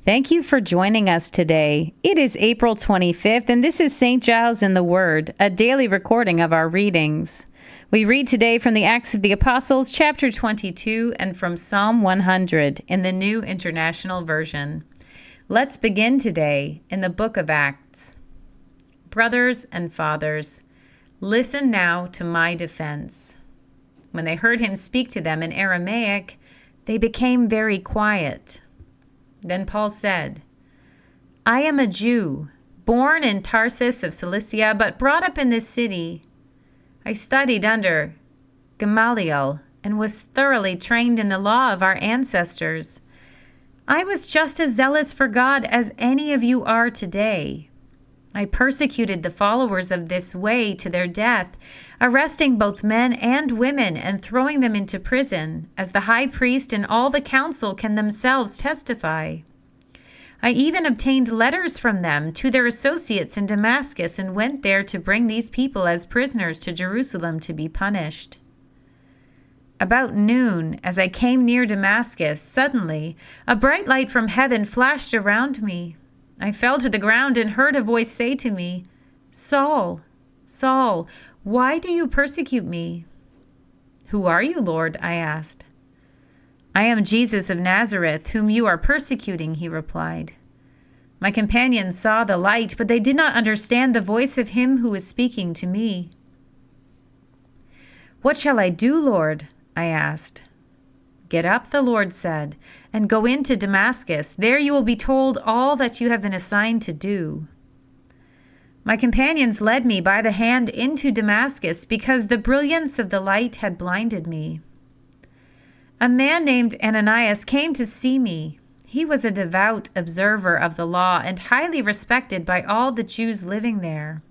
Thank you for joining us today. It is April 25th, and this is St. Giles in the Word, a daily recording of our readings. We read today from the Acts of the Apostles, chapter 22, and from Psalm 100 in the New International Version. Let's begin today in the book of Acts. Brothers and fathers, listen now to my defense. When they heard him speak to them in Aramaic, they became very quiet. Then Paul said, I am a Jew, born in Tarsus of Cilicia, but brought up in this city. I studied under Gamaliel and was thoroughly trained in the law of our ancestors. I was just as zealous for God as any of you are today. I persecuted the followers of this way to their death, arresting both men and women and throwing them into prison, as the high priest and all the council can themselves testify. I even obtained letters from them to their associates in Damascus and went there to bring these people as prisoners to Jerusalem to be punished. About noon, as I came near Damascus, suddenly a bright light from heaven flashed around me. I fell to the ground and heard a voice say to me, Saul, Saul, why do you persecute me? Who are you, Lord? I asked. I am Jesus of Nazareth, whom you are persecuting, he replied. My companions saw the light, but they did not understand the voice of him who was speaking to me. What shall I do, Lord? I asked. Get up, the Lord said, and go into Damascus. There you will be told all that you have been assigned to do. My companions led me by the hand into Damascus because the brilliance of the light had blinded me. A man named Ananias came to see me. He was a devout observer of the law and highly respected by all the Jews living there.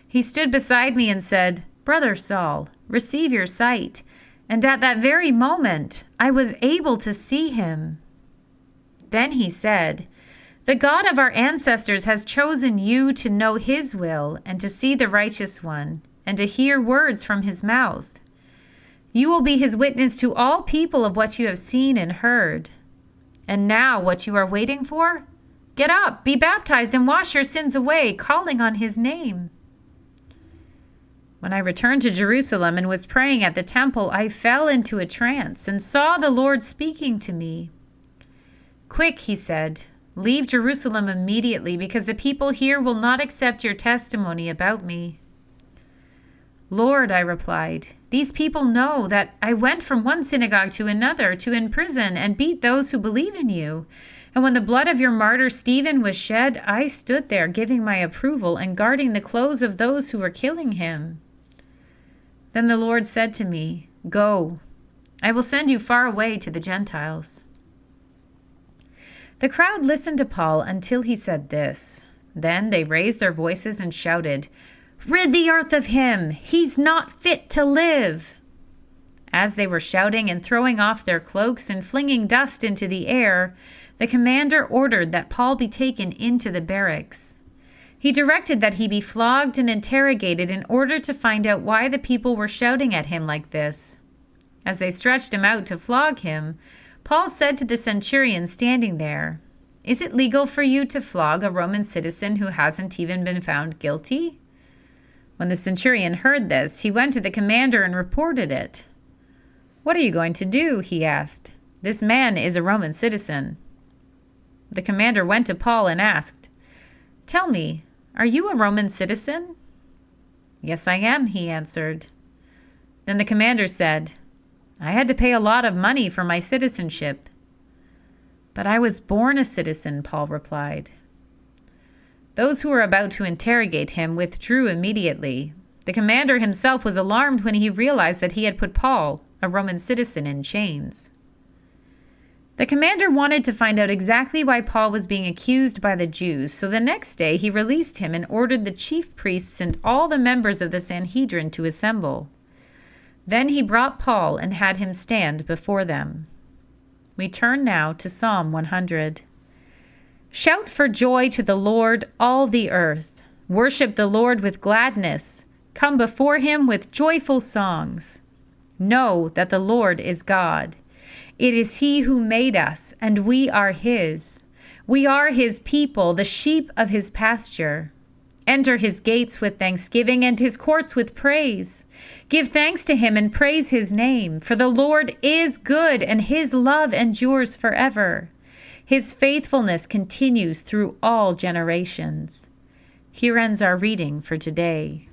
He stood beside me and said, Brother Saul, receive your sight. And at that very moment, I was able to see him. Then he said, The God of our ancestors has chosen you to know his will and to see the righteous one and to hear words from his mouth. You will be his witness to all people of what you have seen and heard. And now what you are waiting for? Get up, be baptized, and wash your sins away, calling on his name. When I returned to Jerusalem and was praying at the temple, I fell into a trance and saw the Lord speaking to me. Quick, he said, leave Jerusalem immediately, because the people here will not accept your testimony about me. Lord, I replied, these people know that I went from one synagogue to another to imprison and beat those who believe in you. And when the blood of your martyr Stephen was shed, I stood there giving my approval and guarding the clothes of those who were killing him. Then the Lord said to me, Go, I will send you far away to the Gentiles. The crowd listened to Paul until he said this. Then they raised their voices and shouted, Rid the earth of him! He's not fit to live! As they were shouting and throwing off their cloaks and flinging dust into the air, the commander ordered that Paul be taken into the barracks. He directed that he be flogged and interrogated in order to find out why the people were shouting at him like this. As they stretched him out to flog him, Paul said to the centurion standing there, Is it legal for you to flog a Roman citizen who hasn't even been found guilty? When the centurion heard this, he went to the commander and reported it. What are you going to do? He asked. This man is a Roman citizen. The commander went to Paul and asked, Tell me, are you a Roman citizen? Yes, I am, he answered. Then the commander said, I had to pay a lot of money for my citizenship. But I was born a citizen, Paul replied. Those who were about to interrogate him withdrew immediately. The commander himself was alarmed when he realized that he had put Paul, a Roman citizen, in chains. The commander wanted to find out exactly why Paul was being accused by the Jews, so the next day he released him and ordered the chief priests and all the members of the Sanhedrin to assemble. Then he brought Paul and had him stand before them. We turn now to Psalm 100. Shout for joy to the Lord, all the earth. Worship the Lord with gladness. Come before him with joyful songs. Know that the Lord is God. It is he who made us, and we are his. We are his people, the sheep of his pasture. Enter his gates with thanksgiving and his courts with praise. Give thanks to him and praise his name, for the Lord is good and his love endures forever. His faithfulness continues through all generations. Here ends our reading for today.